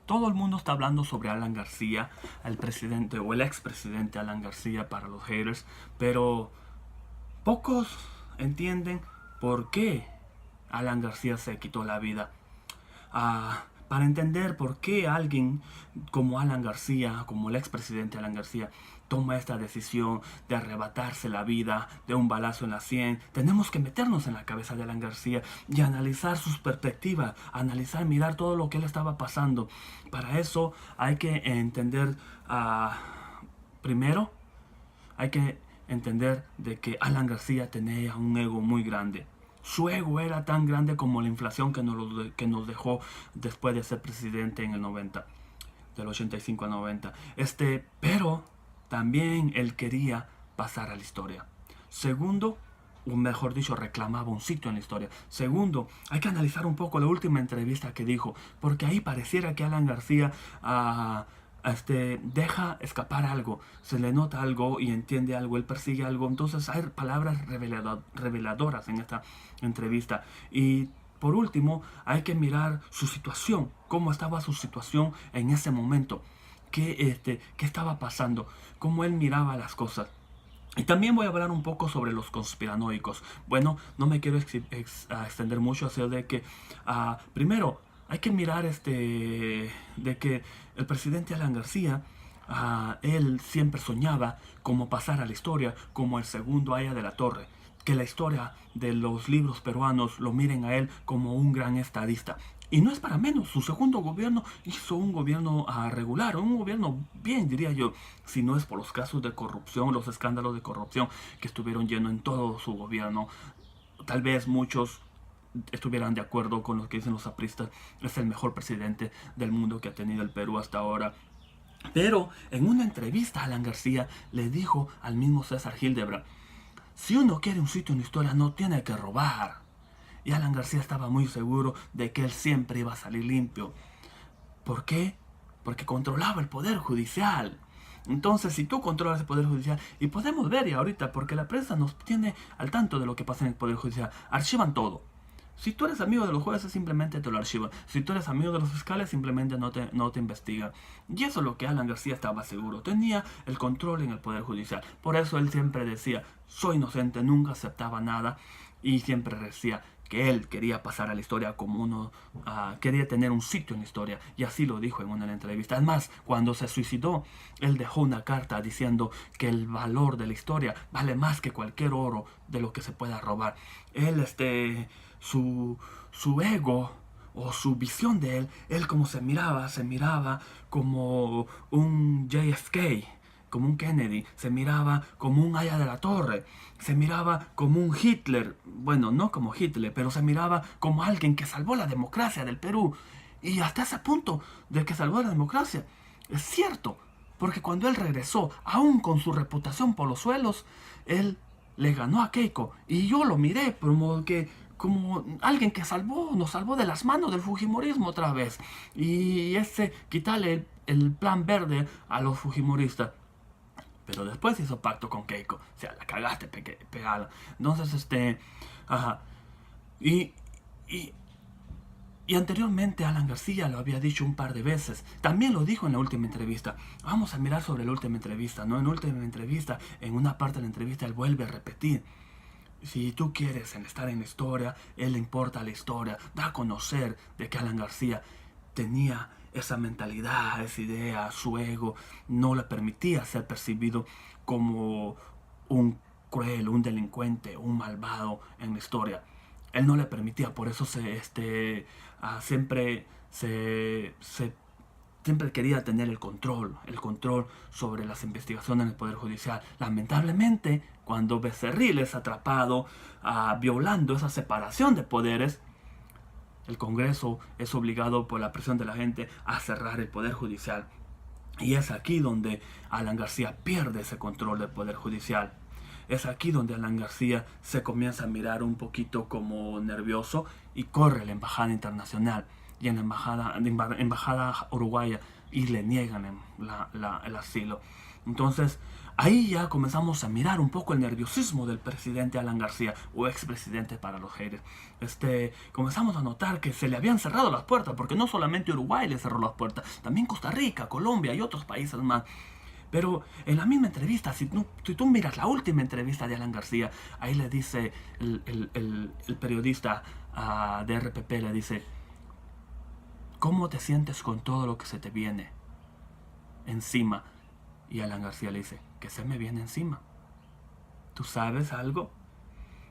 Todo el mundo está hablando sobre Alan García, el presidente o el expresidente Alan García para los haters, pero pocos entienden por qué Alan García se quitó la vida. Para entender por qué alguien como Alan García, como el expresidente Alan García, toma esta decisión de arrebatarse la vida de un balazo en la sien, tenemos que meternos en la cabeza de Alan García y analizar sus perspectivas, analizar, mirar todo lo que él estaba pasando. Para eso hay que entender, primero, hay que entender de que Alan García tenía un ego muy grande. Su ego era tan grande como la inflación que nos dejó después de ser presidente en el 90, del 85 al 90. Pero también él quería pasar a la historia. Segundo, o mejor dicho, reclamaba un sitio en la historia. Segundo, hay que analizar un poco la última entrevista que dijo, porque ahí pareciera que Alan García deja escapar algo, se le nota algo y entiende algo, él persigue algo. Entonces hay palabras reveladoras en esta entrevista. Y por último, hay que mirar su situación, cómo estaba su situación en ese momento, qué estaba pasando, cómo él miraba las cosas. Y también voy a hablar un poco sobre los conspiranoicos. Bueno, no me quiero extender mucho hacia de que, primero, hay que mirar de que el presidente Alan García, él siempre soñaba como pasar a la historia como el segundo Aya de la Torre. Que la historia de los libros peruanos lo miren a él como un gran estadista. Y no es para menos, su segundo gobierno hizo un gobierno regular, un gobierno bien, diría yo, si no es por los casos de corrupción, los escándalos de corrupción que estuvieron llenos en todo su gobierno. Tal vez muchos estuvieran de acuerdo con lo que dicen los apristas, es el mejor presidente del mundo que ha tenido el Perú hasta ahora. Pero en una entrevista Alan García le dijo al mismo César Hildebrand, si uno quiere un sitio en la historia no tiene que robar. Y Alan García estaba muy seguro de que él siempre iba a salir limpio. ¿Por qué? Porque controlaba el poder judicial. Entonces, si tú controlas el poder judicial, y podemos ver y ahorita, porque la prensa nos tiene al tanto de lo que pasa en el poder judicial, archivan todo. Si tú eres amigo de los jueces, simplemente te lo archivan. Si tú eres amigo de los fiscales, simplemente no te investigan. Y eso es lo que Alan García estaba seguro. Tenía el control en el poder judicial. Por eso él siempre decía, soy inocente, nunca aceptaba nada. Y siempre decía que él quería pasar a la historia como uno, quería tener un sitio en la historia. Y así lo dijo en una entrevista. Además, cuando se suicidó, él dejó una carta diciendo que el valor de la historia vale más que cualquier oro de lo que se pueda robar. Él, su ego o su visión de él como se miraba como un JFK, como un Kennedy, se miraba como un Aya de la Torre, se miraba como un Hitler, bueno, no como Hitler, pero se miraba como alguien que salvó la democracia del Perú. Y hasta ese punto de que salvó la democracia, es cierto, porque cuando él regresó, aún con su reputación por los suelos, él le ganó a Keiko. Y yo lo miré como alguien que nos salvó de las manos del fujimorismo otra vez. Y quitarle el plan verde a los fujimoristas. Pero después hizo pacto con Keiko. O sea, la cagaste pegada. Entonces, ajá. Y, y, y anteriormente Alan García lo había dicho un par de veces. También lo dijo en la última entrevista. Vamos a mirar sobre la última entrevista, ¿no? En la última entrevista, en una parte de la entrevista, él vuelve a repetir. Si tú quieres estar en la historia, él le importa la historia. Da a conocer de que Alan García tenía esa mentalidad, esa idea, su ego no le permitía ser percibido como un cruel, un delincuente, un malvado en la historia. Él no le permitía, por eso siempre quería tener el control sobre las investigaciones en el Poder Judicial. Lamentablemente, cuando Becerril es atrapado violando esa separación de poderes, el Congreso es obligado por la presión de la gente a cerrar el Poder Judicial. Y es aquí donde Alan García pierde ese control del Poder Judicial. Es aquí donde Alan García se comienza a mirar un poquito como nervioso y corre a la embajada internacional y en la embajada uruguaya y le niegan el asilo. Entonces, ahí ya comenzamos a mirar un poco el nerviosismo del presidente Alan García, o expresidente para los haters. Comenzamos a notar que se le habían cerrado las puertas, porque no solamente Uruguay le cerró las puertas, también Costa Rica, Colombia y otros países más. Pero en la misma entrevista, si tú miras la última entrevista de Alan García, ahí le dice el periodista de RPP, le dice: ¿cómo te sientes con todo lo que se te viene encima? Y Alan García le dice: ¿qué se me viene encima? ¿Tú sabes algo?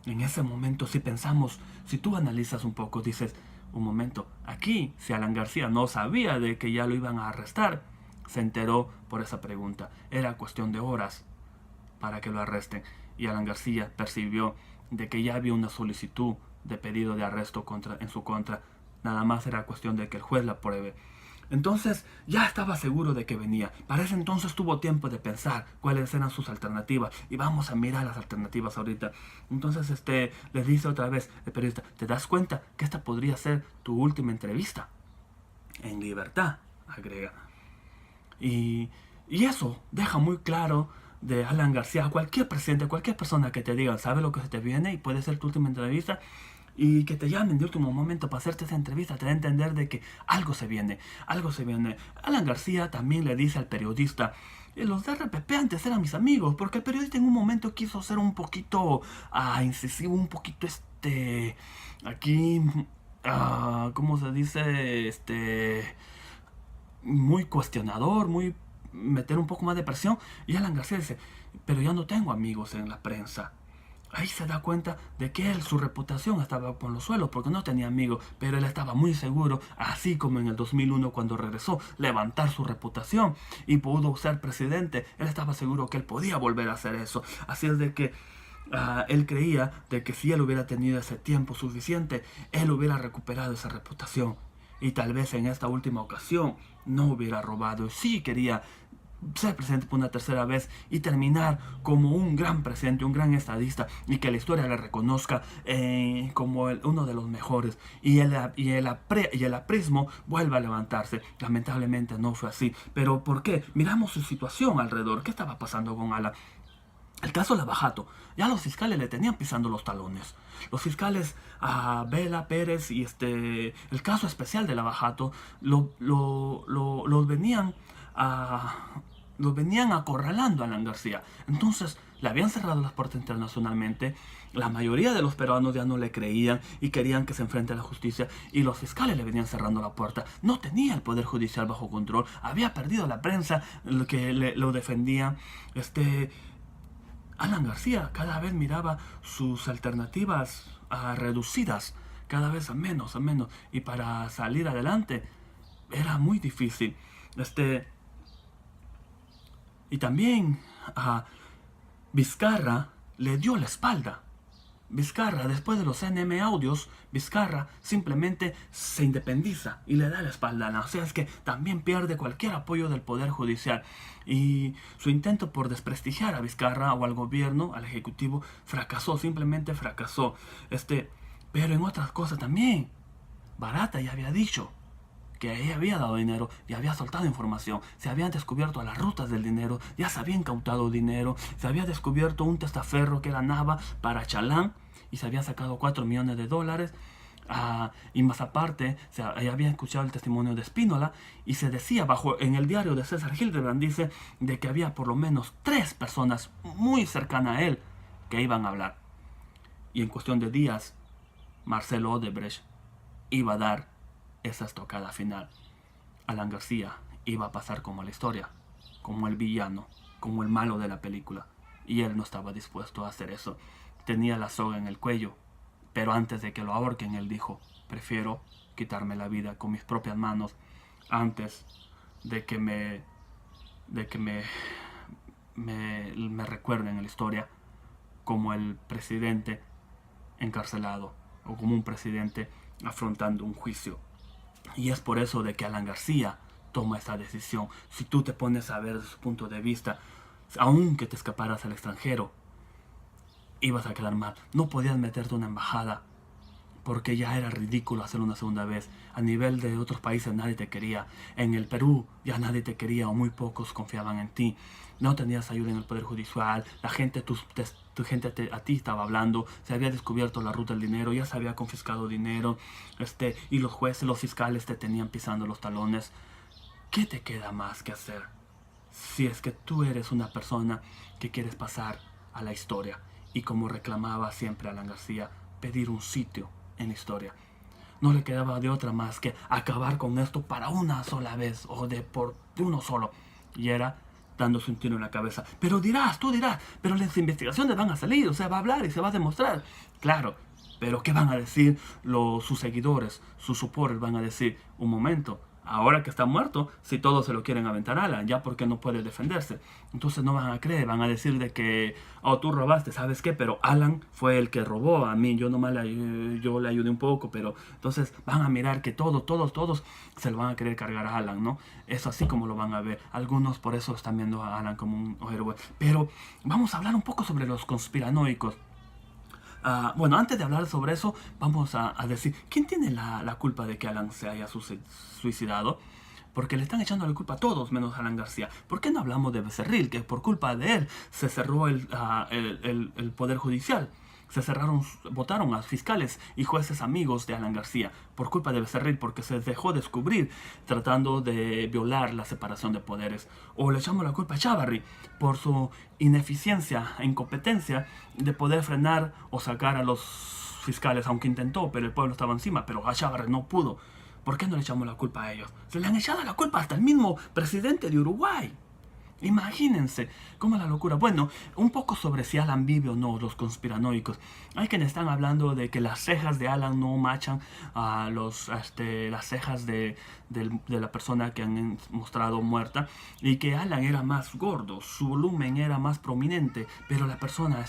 En ese momento, si pensamos, si tú analizas un poco, dices: un momento, aquí, si Alan García no sabía de que ya lo iban a arrestar, se enteró por esa pregunta. Era cuestión de horas para que lo arresten. Y Alan García percibió de que ya había una solicitud de pedido de arresto en su contra. Nada más era cuestión de que el juez la apruebe. Entonces ya estaba seguro de que venía. Para ese entonces tuvo tiempo de pensar cuáles eran sus alternativas. Y vamos a mirar las alternativas ahorita. Entonces les dice otra vez el periodista: ¿te das cuenta que esta podría ser tu última entrevista? En libertad, agrega. Y eso deja muy claro de Alan García a cualquier presidente, a cualquier persona que te diga: ¿sabes lo que se te viene? Y puede ser tu última entrevista. Y que te llamen de último momento para hacerte esa entrevista, te da a entender de que algo se viene, algo se viene. Alan García también le dice al periodista: los de RPP antes eran mis amigos, porque el periodista en un momento quiso ser un poquito incisivo, un poquito aquí, ¿cómo se dice? Muy cuestionador, muy meter un poco más de presión. Y Alan García dice: pero yo no tengo amigos en la prensa. Ahí se da cuenta de que su reputación estaba por los suelos, porque no tenía amigos, pero él estaba muy seguro, así como en el 2001 cuando regresó, levantar su reputación y pudo ser presidente. Él estaba seguro que él podía volver a hacer eso. Así es de que él creía de que si él hubiera tenido ese tiempo suficiente, él hubiera recuperado esa reputación. Y tal vez en esta última ocasión no hubiera robado. Sí quería ser presidente por una tercera vez y terminar como un gran presidente, un gran estadista, y que la historia le reconozca como uno de los mejores, y el aprismo vuelva a levantarse. Lamentablemente no fue así. ¿Pero por qué? Miramos su situación alrededor. ¿Qué estaba pasando con Alan? El caso Lavajato, ya los fiscales le tenían pisando los talones. Los fiscales Vela, Pérez y el caso especial de Lavajato los venían acorralando a Alan García. Entonces le habían cerrado las puertas internacionalmente. La mayoría de los peruanos ya no le creían y querían que se enfrente a la justicia, y los fiscales le venían cerrando la puerta. No tenía el poder judicial bajo control, había perdido la prensa que lo defendía. Alan García cada vez miraba sus alternativas reducidas, cada vez a menos, y para salir adelante era muy difícil. Y también Vizcarra le dio la espalda. Vizcarra, después de los CNM audios, Vizcarra simplemente se independiza y le da la espalda. O sea, es que también pierde cualquier apoyo del Poder Judicial. Y su intento por desprestigiar a Vizcarra o al gobierno, al Ejecutivo, fracasó, simplemente fracasó. Pero en otras cosas también. Barata ya había dicho que ella había dado dinero y había soltado información. Se habían descubierto las rutas del dinero, ya se había incautado dinero, se había descubierto un testaferro que era Nava para Chalán y se habían sacado $4 millones. Y más aparte, había escuchado el testimonio de Espínola y se decía en el diario de César Hildebrand, dice de que había por lo menos 3 personas muy cercanas a él que iban a hablar. Y en cuestión de días, Marcelo Odebrecht iba a dar esa estocada final. Alan García iba a pasar como la historia, como el villano, como el malo de la película. Y él no estaba dispuesto a hacer eso. Tenía la soga en el cuello, pero antes de que lo ahorquen, él dijo: prefiero quitarme la vida con mis propias manos antes de que me recuerden en la historia como el presidente encarcelado o como un presidente afrontando un juicio. Y es por eso de que Alan García toma esa decisión. Si tú te pones a ver desde su punto de vista, aunque te escaparas al extranjero, ibas a quedar mal. No podías meterte a una embajada porque ya era ridículo hacerlo una segunda vez. A nivel de otros países nadie te quería. En el Perú ya nadie te quería o muy pocos confiaban en ti. No tenías ayuda en el Poder Judicial, la gente, tu gente a ti estaba hablando, se había descubierto la ruta del dinero, ya se había confiscado dinero, y los jueces, los fiscales te tenían pisando los talones. ¿Qué te queda más que hacer? Si es que tú eres una persona que quieres pasar a la historia y como reclamaba siempre Alan García, pedir un sitio en la historia. No le quedaba de otra más que acabar con esto para una sola vez o de uno solo. Y era dándose un tiro en la cabeza. Pero tú dirás, pero las investigaciones van a salir, o sea, va a hablar y se va a demostrar. Claro, pero ¿qué van a decir sus seguidores, sus supporters? Van a decir, un momento, ahora que está muerto, si todos se lo quieren aventar a Alan, ya porque no puede defenderse. Entonces no van a creer, van a decir de que, oh, tú robaste, ¿sabes qué? Pero Alan fue el que robó a mí, yo nomás yo le ayudé un poco, pero entonces van a mirar que todos se lo van a querer cargar a Alan, ¿no? Es así como lo van a ver. Algunos por eso están viendo a Alan como un héroe. Pero vamos a hablar un poco sobre los conspiranoicos. Bueno, antes de hablar sobre eso, vamos a decir, ¿quién tiene la culpa de que Alan se haya suicidado? Porque le están echando la culpa a todos, menos a Alan García. ¿Por qué no hablamos de Becerril? Que por culpa de él se cerró el Poder Judicial. Votaron a fiscales y jueces amigos de Alan García por culpa de Becerril, porque se dejó descubrir tratando de violar la separación de poderes. O le echamos la culpa a Chávarri por su ineficiencia e incompetencia de poder frenar o sacar a los fiscales, aunque intentó, pero el pueblo estaba encima, pero a Chávarri no pudo. ¿Por qué no le echamos la culpa a ellos? Se le han echado la culpa hasta el mismo presidente de Uruguay. Imagínense cómo la locura. Bueno, un poco sobre si Alan vive o no, los conspiranoicos. Hay quienes están hablando de que las cejas de Alan no machan a las cejas de la persona que han mostrado muerta, y que Alan era más gordo, su volumen era más prominente, pero la persona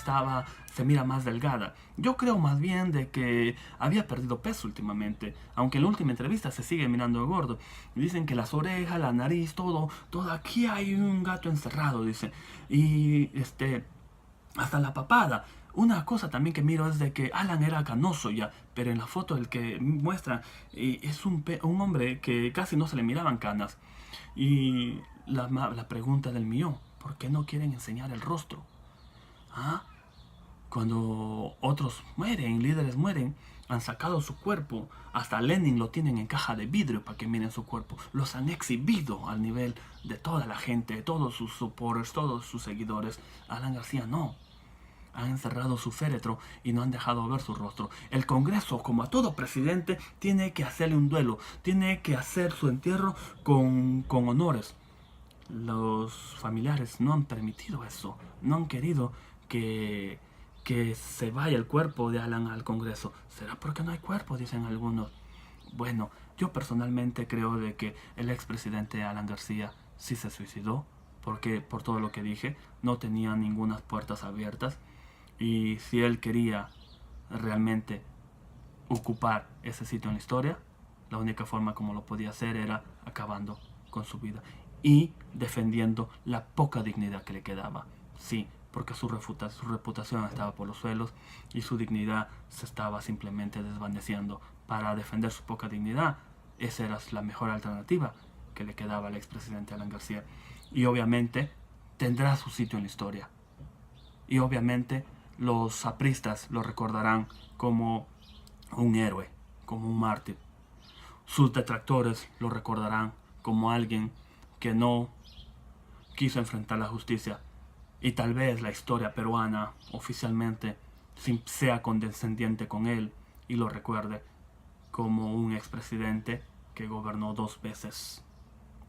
se mira más delgada. Yo creo más bien de que había perdido peso últimamente, aunque en la última entrevista se sigue mirando gordo. Dicen que las orejas, la nariz, todo aquí hay un gato encerrado, dice. Y hasta la papada. Una cosa también que miro es de que Alan era canoso ya, pero en la foto el que muestra es un hombre que casi no se le miraban canas. Y la pregunta del millón, ¿por qué no quieren enseñar el rostro? ¿Ah? Cuando otros mueren, líderes mueren, han sacado su cuerpo, hasta Lenin lo tienen en caja de vidrio para que miren su cuerpo, los han exhibido al nivel de toda la gente, todos sus supporters, todos sus seguidores. Alan García no, han encerrado su féretro y no han dejado ver su rostro. El Congreso, como a todo presidente, tiene que hacerle un duelo, tiene que hacer su entierro con honores. Los familiares no han permitido eso, no han querido que se vaya el cuerpo de Alan al Congreso. ¿Será porque no hay cuerpo?, dicen algunos. Bueno, yo personalmente creo de que el expresidente Alan García sí se suicidó, porque por todo lo que dije, no tenía ninguna puertas abiertas, y si él quería realmente ocupar ese sitio en la historia, la única forma como lo podía hacer era acabando con su vida y defendiendo la poca dignidad que le quedaba. Sí, porque su reputación estaba por los suelos y su dignidad se estaba simplemente desvaneciendo. Para defender su poca dignidad, esa era la mejor alternativa que le quedaba al expresidente Alan García. Y obviamente tendrá su sitio en la historia. Y obviamente los apristas lo recordarán como un héroe, como un mártir. Sus detractores lo recordarán como alguien que no quiso enfrentar la justicia. Y tal vez la historia peruana oficialmente sea condescendiente con él y lo recuerde como un expresidente que gobernó 2 veces.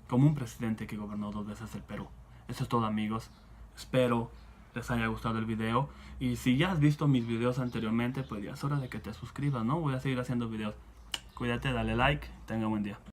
Como un presidente que gobernó 2 veces el Perú. Eso es todo, amigos. Espero les haya gustado el video. Y si ya has visto mis videos anteriormente, pues ya es hora de que te suscribas, ¿no? Voy a seguir haciendo videos. Cuídate, dale like, tenga buen día.